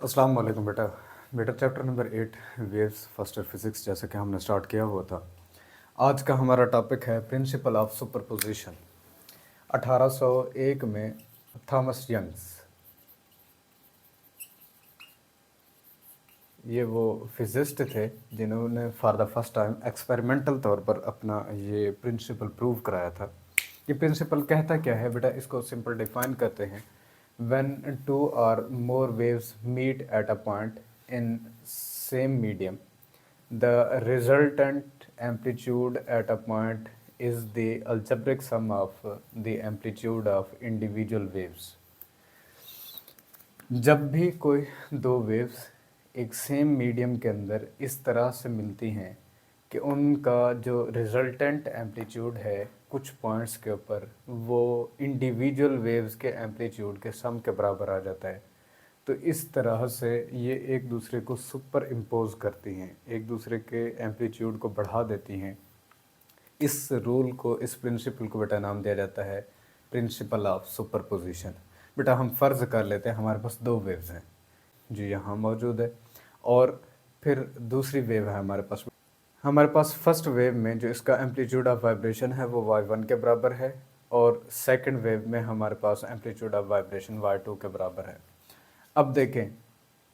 अस्सलाम वालेकुम बेटा। बेटा chapter number 8 waves first year physics जैसे कि हमने स्टार्ट किया हुआ था। आज का हमारा टॉपिक है प्रिंसिपल ऑफ सुपरपोजिशन। 1801 में थॉमस यंग्स, ये वो फिजिस्ट थे जिन्होंने for the first time experimental तौर पर अपना ये प्रिंसिपल प्रूव कराया था। ये प्रिंसिपल कहता क्या है बेटा, इसको सिंपल डिफाइन करते हैं। When two or more waves meet at a point in same medium, the resultant amplitude at a point is the algebraic sum of the amplitude of individual waves। जब भी कोई दो वेव्स एक same medium के अंदर इस तरह से मिलती हैं कि उनका जो रिजल्टेंट एम्पलीट्यूड है कुछ पॉइंट्स के ऊपर वो इंडिविजुअल वेव्स के एम्पलीट्यूड के सम के बराबर आ जाता है, तो इस तरह से ये एक दूसरे को सुपर इम्पोज करती हैं, एक दूसरे के एम्पलीट्यूड को बढ़ा देती हैं। इस रूल को, इस प्रिंसिपल को बेटा नाम दिया जाता है प्रिंसिपल ऑफ सुपरपोजिशन। बेटा हम फ़र्ज़ कर लेते हैं हमारे पास दो वेव्स हैं जो यहाँ मौजूद है, और फिर दूसरी वेव है हमारे पास फर्स्ट वेव में जो इसका एम्पलीट्यूड ऑफ वाइब्रेशन है वो y1 के बराबर है, और सेकंड वेव में हमारे पास एम्पलीट्यूड ऑफ वाइब्रेशन y2 के बराबर है। अब देखें,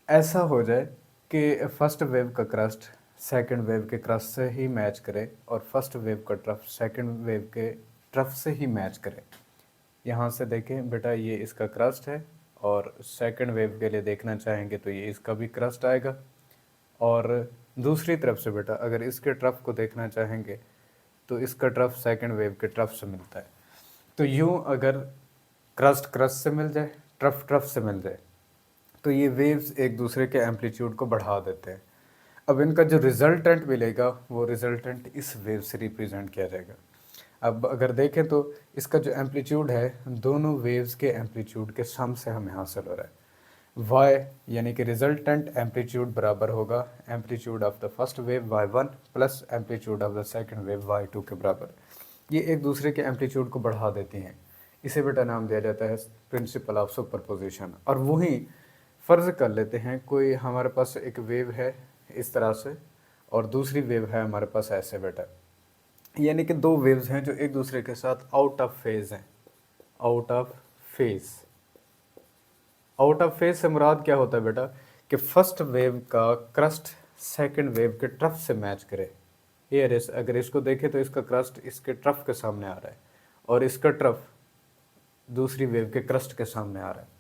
ऐसा हो जाए कि फर्स्ट वेव का क्रस्ट सेकंड वेव के क्रस्ट से ही मैच करे और फर्स्ट वेव का ट्रफ सेकंड वेव के ट्रफ से ही मैच करे। यहाँ से देखें बेटा, ये इसका क्रस्ट है और सेकंड वेव के लिए देखना चाहेंगे तो ये इसका भी क्रस्ट आएगा, और दूसरी तरफ से बेटा अगर इसके ट्रफ को देखना चाहेंगे तो इसका ट्रफ सेकंड वेव के ट्रफ से मिलता है। तो यूँ अगर क्रस्ट क्रस्ट से मिल जाए, ट्रफ ट्रफ से मिल जाए, तो ये वेव्स एक दूसरे के एम्पलीट्यूड को बढ़ा देते हैं। अब इनका जो रिजल्टेंट मिलेगा वो रिजल्टेंट इस वेव से रिप्रेजेंट किया जाएगा। अब अगर देखें तो इसका जो एम्पलीट्यूड है दोनों वेव्स के एम्पलीट्यूड के सम से हमें हासिल हो रहा है। y यानी कि रिजल्टेंट एम्पलीट्यूड बराबर होगा amplitude of the first wave y1 plus amplitude of the second wave y2 के बराबर। ये एक दूसरे के एम्पलीट्यूड को बढ़ा देती हैं। इसे बेटा नाम दिया जाता है प्रिंसिपल ऑफ सुपरपोजिशन। और वही फ़र्ज़ कर लेते हैं कोई हमारे पास एक वेव है इस तरह से और दूसरी वेव है हमारे पास ऐसे बेटा, यानी कि दो वेव्स हैं जो एक दूसरे के साथ आउट ऑफ फेज़ हैं। Out of phase, out of phase से मुराद क्या होता है बेटा कि फर्स्ट वेव का क्रस्ट सेकंड वेव के ट्रफ से मैच करे। हियर इस अगर इसको देखें तो इसका क्रस्ट इसके ट्रफ के सामने आ रहा है और इसका ट्रफ दूसरी वेव के क्रस्ट के सामने आ रहा है।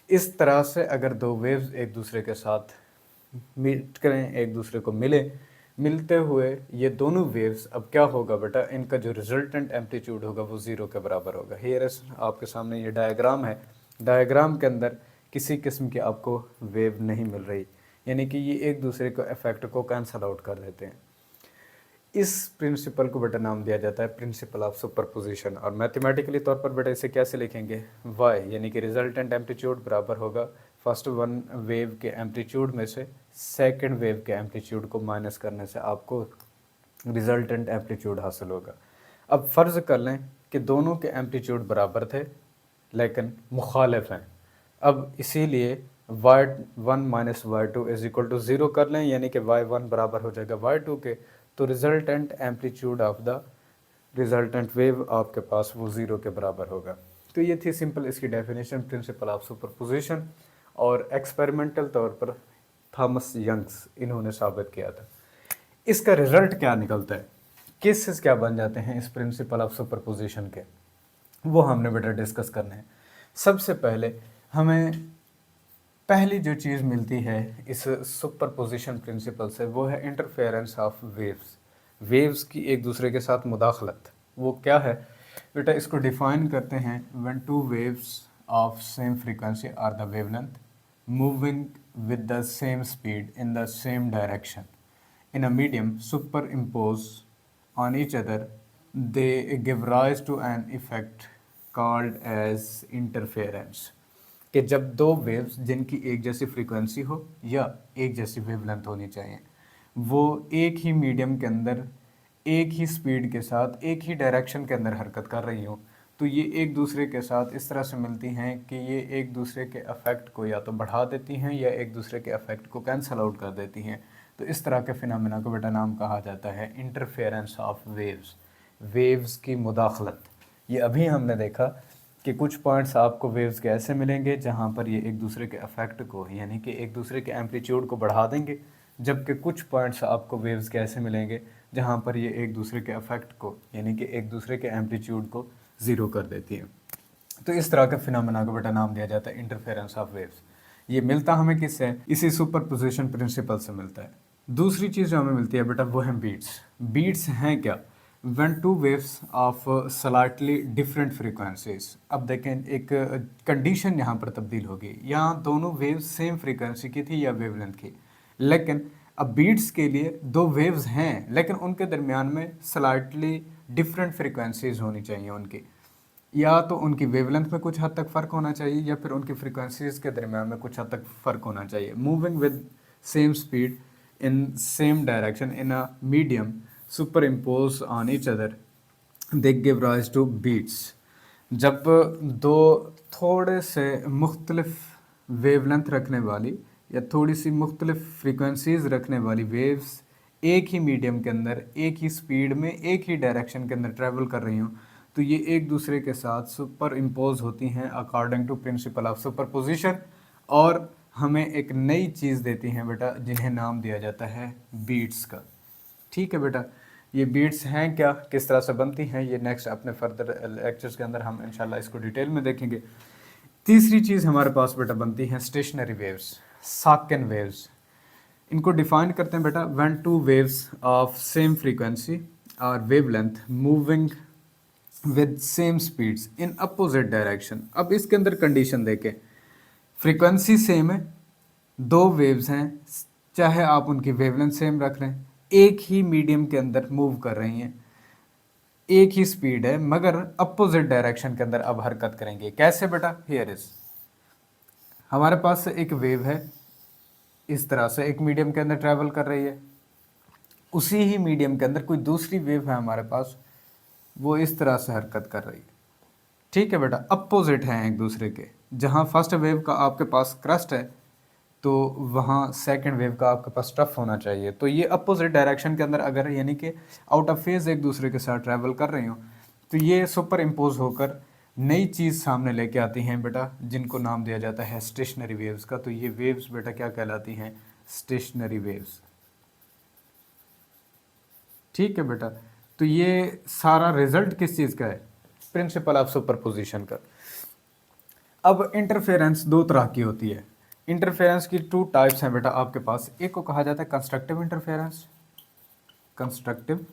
इस तरह से अगर दो वेव्स एक दूसरे के साथ मीट करें, एक दूसरे को मिलते हुए ये दोनों वेव्स, अब क्या होगा बेटा, इनका जो रिजल्टेंट एम्पलीट्यूड होगा वो ज़ीरो के बराबर होगा। हियर आपके सामने ये डायग्राम है, डायग्राम के अंदर किसी किस्म की आपको वेव नहीं मिल रही, यानी कि ये एक दूसरे को इफेक्ट को कैंसल आउट कर देते हैं। इस प्रिंसिपल को बेटा नाम दिया जाता है प्रिंसिपल ऑफ सुपरपोजिशन। और मैथमेटिकली तौर पर बेटा इसे कैसे लिखेंगे, y यानी कि रिजल्टेंट एम्पलीट्यूड बराबर होगा फर्स्ट वन वेव के एम्पलीट्यूड में से सेकंड वेव के एम्पलीट्यूड को माइनस करने से आपको रिजल्टेंट एम्पलीट्यूड हासिल होगा। अब फ़र्ज़ कर लें कि दोनों के एम्पलीट्यूड बराबर थे लेकिन मुखालिफ हैं। अब इसीलिए y1 minus y2 is equal to zero कर लें, यानी कि y1 बराबर हो जाएगा y2 के, तो resultant amplitude of the resultant wave आपके पास वो ज़ीरो के बराबर होगा। तो ये थी सिंपल इसकी डेफिनेशन प्रिंसिपल ऑफ सुपरपोजिशन, और एक्सपेरिमेंटल तौर पर थॉमस यंग्स इन्होंने साबित किया था। इसका रिजल्ट क्या निकलता है, केसेस क्या बन जाते हैं इस प्रिंसिपल ऑफ सुपरपोजिशन के, वो हमने बेटा डिस्कस करने हैं। सबसे पहले हमें पहली जो चीज़ मिलती है इस सुपरपोजिशन प्रिंसिपल से वो है इंटरफेरेंस ऑफ वेव्स। वेव्स की एक दूसरे के साथ मुदाखलत, वो क्या है बेटा, इसको डिफाइन करते हैं when two waves of same frequency are the wavelength moving with the same speed in the same direction in a medium superimposed on each other, they give rise to an effect called as interference। कि जब दो waves जिनकी एक जैसी frequency हो या एक जैसी वेवलेंथ होनी चाहिए, वो एक ही मीडियम के अंदर एक ही स्पीड के साथ एक ही डायरेक्शन के अंदर हरकत कर रही हो, तो ये एक दूसरे के साथ इस तरह से मिलती हैं कि ये एक दूसरे के अफेक्ट को या तो बढ़ा देती हैं या एक दूसरे के अफेक्ट को कैंसल आउट कर देती हैं। तो इस तरह के फिनोमेना को बेटा नाम कहा जाता है इंटरफेरेंस ऑफ वेव्स, वेव्स की मुदाखलत। ये अभी हमने देखा कि कुछ पॉइंट्स आपको वेव्स के ऐसे मिलेंगे जहाँ पर ये एक दूसरे के अफेक्ट को यानी कि एक दूसरे के एम्पलीट्यूड को बढ़ा देंगे, जबकि कुछ पॉइंट्स आपको वेव्स के ऐसे मिलेंगे जहाँ पर ये एक दूसरे के अफेक्ट को यानी कि एक दूसरे के एम्पलीट्यूड को ज़ीरो कर देती है। तो इस तरह के फिनोमेना को बेटा नाम दिया जाता है इंटरफेरेंस ऑफ वेव्स। ये मिलता हमें किससे? इसी सुपरपोजिशन प्रिंसिपल से मिलता है। दूसरी चीज़ जो हमें मिलती है बेटा वो है बीट्स। बीट्स हैं क्या? when two waves of slightly different frequencies। अब देखें एक कंडीशन यहाँ पर तब्दील होगी, यहाँ दोनों वेव्स सेम फ्रीक्वेंसी की थी या वेवलेंथ की, लेकिन अब बीट्स के लिए दो वेव्स हैं लेकिन उनके दरमियान में स्लाइटली डिफरेंट फ्रीक्वेंसीज होनी चाहिए उनकी, या तो उनकी वेवलेंथ में कुछ हद तक फ़र्क होना चाहिए या फिर उनकी फ्रीक्वेंसीज के दरमियान में कुछ हद तक फ़र्क होना चाहिए। Moving with same speed in same direction in a medium super on each other they give rise to beats. जब दो थोड़े से मुख्तलिफ वेवलेंथ रखने वाली या थोड़ी सी मुख्तलिफ फ्रीक्वेंसीज रखने वाली वेव्स एक ही मीडियम के अंदर एक ही स्पीड में एक ही डायरेक्शन के अंदर ट्रैवल कर रही हूँ तो ये एक दूसरे के साथ सुपर इम्पोज होती हैं according to principle of superposition और हमें एक नई चीज़ देती हैं बेटा जिन्हें नाम दिया जाता है बीट्स का। ठीक है बेटा, ये बीट्स हैं क्या, किस तरह से बनती हैं, ये नेक्स्ट अपने फर्दर लेक्चर्स के अंदर हम इंशाल्लाह इसको डिटेल में देखेंगे। तीसरी चीज़ हमारे पास बेटा बनती हैं स्टेशनरी वेव्स, साकेन वेव्स। इनको डिफाइन करते हैं बेटा when two waves of same frequency और wavelength moving with same speeds in opposite direction. अब इसके अंदर कंडीशन देखें, फ्रीक्वेंसी सेम है, दो वेव्स हैं, चाहे आप उनकी वेवलेंथ सेम रख लें, एक ही मीडियम के अंदर मूव कर रही हैं, एक ही स्पीड है मगर अपोजिट डायरेक्शन के अंदर अब हरकत करेंगे। कैसे बेटा? हियर इज, हमारे पास एक वेव है इस तरह से एक मीडियम के अंदर ट्रैवल कर रही है, उसी ही मीडियम के अंदर कोई दूसरी वेव है हमारे पास, वो इस तरह से हरकत कर रही है। ठीक है बेटा, अपोजिट हैं एक दूसरे के। जहाँ फर्स्ट वेव का आपके पास क्रस्ट है तो वहाँ सेकंड वेव का आपके पास ट्रफ होना चाहिए। तो ये अपोजिट डायरेक्शन के अंदर अगर यानी कि आउट ऑफ फेज एक दूसरे के साथ ट्रैवल कर रही हो तो ये सुपर इम्पोज होकर नई चीज़ सामने लेके आती हैं बेटा जिनको नाम दिया जाता है स्टेशनरी वेव्स का। तो ये वेव्स बेटा क्या कहलाती हैं? Stationary waves. ठीक है बेटा, तो ये सारा रिजल्ट किस चीज़ का है? प्रिंसिपल ऑफ सुपरपोजिशन का। अब इंटरफेरेंस दो तरह की होती है। इंटरफेरेंस की टू टाइप्स हैं बेटा आपके पास। एक को कहा जाता है कंस्ट्रक्टिव इंटरफेरेंस, कंस्ट्रक्टिव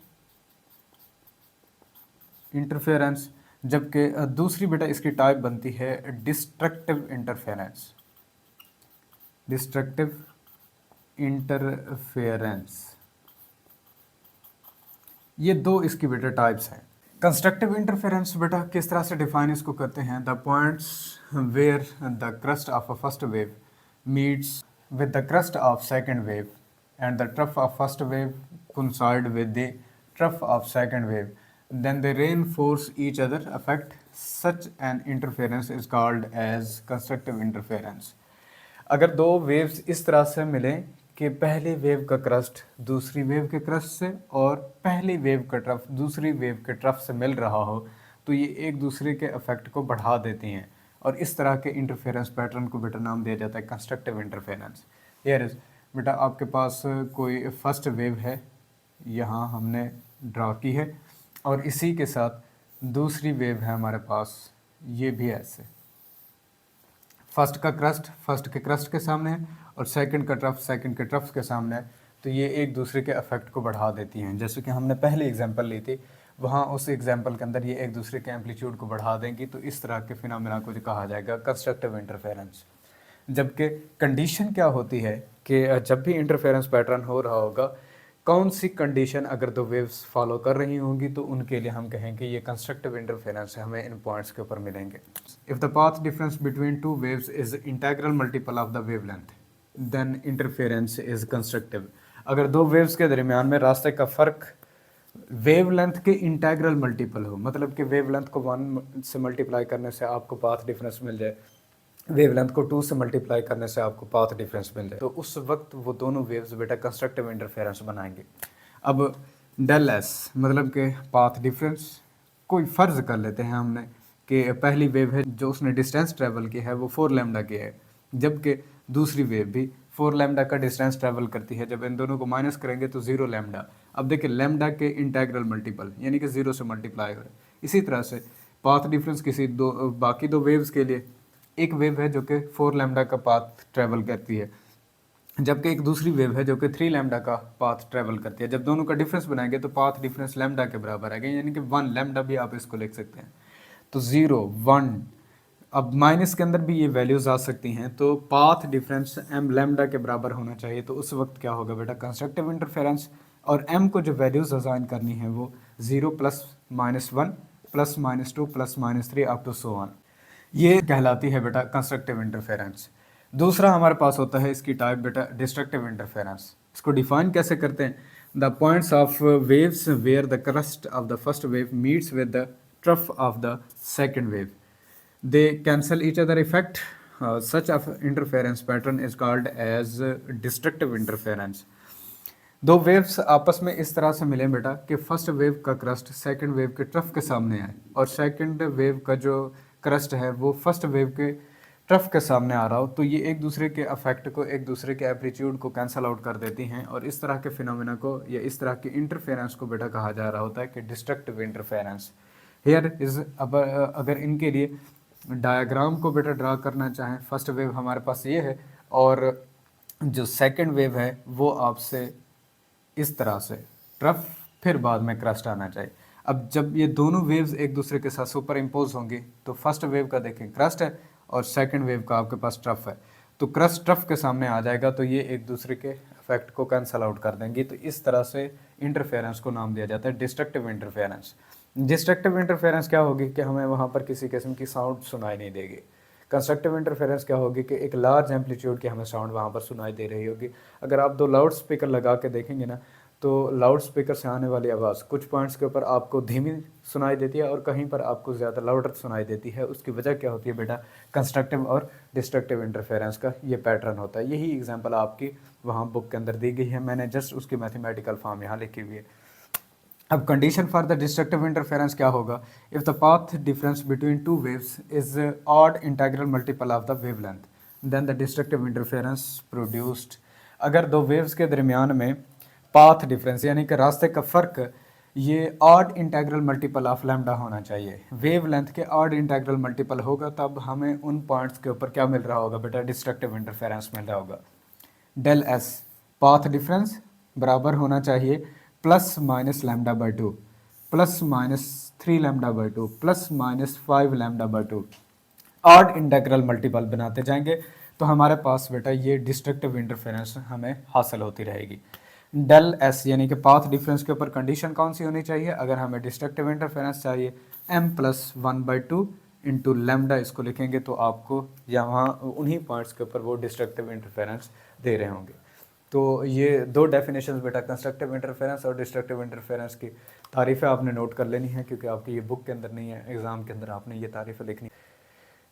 इंटरफेरेंस, जबकि दूसरी बेटा इसकी टाइप बनती है डिस्ट्रक्टिव इंटरफेरेंस, डिस्ट्रक्टिव इंटरफेरेंस। ये दो इसकी बेटा टाइप्स हैं। कंस्ट्रक्टिव इंटरफेरेंस बेटा किस तरह से डिफाइन इसको करते हैं? The points where the crest of a first wave meets with the crust of second wave and the trough of first wave coincide with the trough of second wave, then they reinforce each other effect. Such an interference is called as constructive interference। अगर दो waves इस तरह से मिलें कि पहली wave का crust दूसरी वेव के क्रस्ट से और पहली वेव का ट्रफ दूसरी वेव के ट्रफ से मिल रहा हो तो ये एक दूसरे के इफेक्ट को बढ़ा देती हैं और इस तरह के इंटरफेरेंस पैटर्न को बेटा नाम दिया जाता है कंस्ट्रक्टिव इंटरफेरेंस। हियर इज बेटा आपके पास कोई फर्स्ट वेव है, यहाँ हमने ड्रा की है, और इसी के साथ दूसरी वेव है हमारे पास, ये भी ऐसे। फर्स्ट का क्रस्ट फर्स्ट के क्रस्ट के सामने है और सेकंड का ट्रफ सेकंड के ट्रफ के सामने है, तो ये एक दूसरे के इफेक्ट को बढ़ा देती हैं। जैसे कि हमने पहले एग्जांपल ली थी, वहाँ उस एग्जांपल के अंदर ये एक दूसरे के एम्पलीट्यूड को बढ़ा देंगी, तो इस तरह के फिनोमेना को जो कहा जाएगा कंस्ट्रक्टिव इंटरफेरेंस। जबकि कंडीशन क्या होती है कि जब भी इंटरफेरेंस पैटर्न हो रहा होगा, कौन सी कंडीशन अगर दो वेव्स फॉलो कर रही होंगी तो उनके लिए हम कहेंगे ये कंस्ट्रक्टिव इंटरफेरेंस है, हमें इन पॉइंट्स के ऊपर मिलेंगे। If the path difference between two waves is integral multiple of the wavelength than interference is constructive. अगर दो वेव्स के दरमियान में रास्ते का फ़र्क वेवलेंथ के इंटेग्रल मल्टीपल हो, मतलब कि वेवलेंथ को 1 से मल्टीप्लाई करने से आपको पाथ डिफरेंस मिल जाए, वेवलेंथ को 2 से मल्टीप्लाई करने से आपको पाथ डिफरेंस मिल जाए, तो उस वक्त वो दोनों वेव्स बेटा कंस्ट्रक्टिव इंटरफेरेंस बनाएंगे। अब डेल एस मतलब कि पाथ डिफरेंस, कोई फ़र्ज़ कर लेते हैं हमने कि पहली वेव है जो उसने डिस्टेंस ट्रेवल की है वो 4 लैम्डा की है, जबकि दूसरी वेव भी 4 लैम्डा का डिस्टेंस ट्रेवल करती है। जब इन दोनों को माइनस करेंगे तो 0 लैम्डा। अब देखिए लैम्डा के इंटेग्रल मल्टीपल यानी कि 0 से मल्टीप्लाई हो रहा है। इसी तरह से पाथ डिफरेंस किसी बाकी दो वेव्स के लिए, एक वेव है जो कि 4 लैम्डा का पाथ ट्रेवल करती है, जबकि एक दूसरी वेव है जो कि 3 लैम्डा का पाथ ट्रेवल करती है। जब दोनों का डिफरेंस बनाएंगे तो पाथ डिफरेंस लैम्डा के बराबर आएगा, यानी कि 1 लैम्डा भी आप इसको लिख सकते हैं। तो 0 1, अब माइनस के अंदर भी ये वैल्यूज आ सकती हैं, तो पाथ डिफरेंस m लैम्डा के बराबर होना चाहिए। तो उस वक्त क्या होगा बेटा, कंस्ट्रक्टिव इंटरफेरेंस, और m को जो वैल्यूज असाइन करनी है वो 0 plus -1 plus -2 plus -3 up to so on, ये कहलाती है बेटा कंस्ट्रक्टिव इंटरफेरेंस। दूसरा हमारे पास होता है इसकी टाइप बेटा डिस्ट्रक्टिव इंटरफेरेंस। इसको डिफाइन कैसे करते हैं, the points of waves where the crest of the first wave meets with the trough of the second wave, they cancel each other effect. Such of interference pattern is called as destructive interference. दो waves आपस में इस तरह से मिले बेटा कि first wave का क्रस्ट सेकंड वेव के ट्रफ के सामने आए, और सेकंड वेव का जो क्रस्ट है वो फर्स्ट वेव के ट्रफ के सामने आ रहा हो, तो ये एक दूसरे के अफेक्ट को, एक दूसरे के एम्पलीट्यूड को कैंसल आउट कर देती हैं, और इस तरह के फिनोमेना को या इस तरह के इंटरफेरेंस को बेटा कहा जा रहा होता है कि डिस्ट्रक्टिव इंटरफेरेंस। हेयर इज, अब अगर इनके लिए डायग्राम को बेटा ड्रा करना चाहें, फर्स्ट वेव हमारे पास ये है और जो सेकंड वेव है वो आपसे इस तरह से ट्रफ फिर बाद में क्रस्ट आना चाहिए। अब जब ये दोनों वेव्स एक दूसरे के साथ सुपर इम्पोज होंगी तो फर्स्ट वेव का देखें क्रस्ट है और सेकंड वेव का आपके पास ट्रफ है, तो क्रस्ट ट्रफ के सामने आ जाएगा, तो ये एक दूसरे के इफेक्ट को कैंसल आउट कर देंगी। तो इस तरह से इंटरफेरेंस को नाम दिया जाता है डिस्ट्रक्टिव इंटरफेरेंस। डिस्ट्रक्टिव इंटरफेरेंस क्या होगी कि हमें वहाँ पर किसी किस्म की साउंड सुनाई नहीं देगी। कंस्ट्रक्टिव इंटरफेरेंस क्या होगी कि एक लार्ज एम्पलीट्यूड की हमें साउंड वहाँ पर सुनाई दे रही होगी। अगर आप दो लाउड स्पीकर लगा के देखेंगे ना, तो लाउड स्पीकर से आने वाली आवाज़ कुछ पॉइंट्स के ऊपर आपको धीमी सुनाई देती है और कहीं पर आपको ज़्यादा लाउडर सुनाई देती है। उसकी वजह क्या होती है बेटा, कंस्ट्रक्टिव और डिस्ट्रक्टिव इंटरफेरेंस का ये पैटर्न होता है। यही एग्जांपल आपकी वहाँ बुक के अंदर दी गई है, मैंने जस्ट उसकी मैथमेटिकल फॉर्म यहाँ लिखी हुई है। अब condition for the destructive interference क्या होगा, if the path difference between two waves is odd integral multiple of the wavelength than the destructive interference produced. अगर दो वेव्स के दरमियान में पाथ डिफरेंस यानी कि रास्ते का फ़र्क ये odd integral multiple of lambda होना चाहिए, वेव लेंथ के ऑड इंटीग्रल मल्टीपल होगा, तब हमें उन पॉइंट्स के ऊपर क्या मिल रहा होगा बेटा, डिस्ट्रक्टिव इंटरफेरेंस मिल रहा होगा। डेल एस पाथ डिफरेंस बराबर होना चाहिए plus minus lambda by 2 plus minus 3 lambda by 2 plus minus 5 lambda by 2। Odd integral multiple बनाते जाएंगे तो हमारे पास बेटा ये डिस्ट्रक्टिव इंटरफेरेंस हमें हासिल होती रहेगी। डेल एस यानी कि पाथ डिफरेंस के ऊपर कंडीशन कौन सी होनी चाहिए, अगर हमें डिस्ट्रक्टिव इंटरफेरेंस चाहिए m प्लस 1/2 इंटू लैम्डा इसको लिखेंगे तो आपको यहाँ उन्हीं पॉइंट्स के ऊपर वो डिस्ट्रक्टिव इंटरफेरेंस दे रहे होंगे। तो ये दो डेफिनेशंस बेटा कंस्ट्रक्टिव इंटरफेरेंस और डिस्ट्रक्टिव इंटरफेरेंस की तारीफ़ें आपने नोट कर लेनी है, क्योंकि आपकी ये बुक के अंदर नहीं है, एग्ज़ाम के अंदर आपने ये तारीफ़ें लिखनी।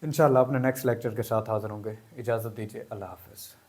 इंशाल्लाह अपने नेक्स्ट लेक्चर के साथ हाज़िर होंगे। इजाज़त दीजिए, अल्लाह हाफ़िज़।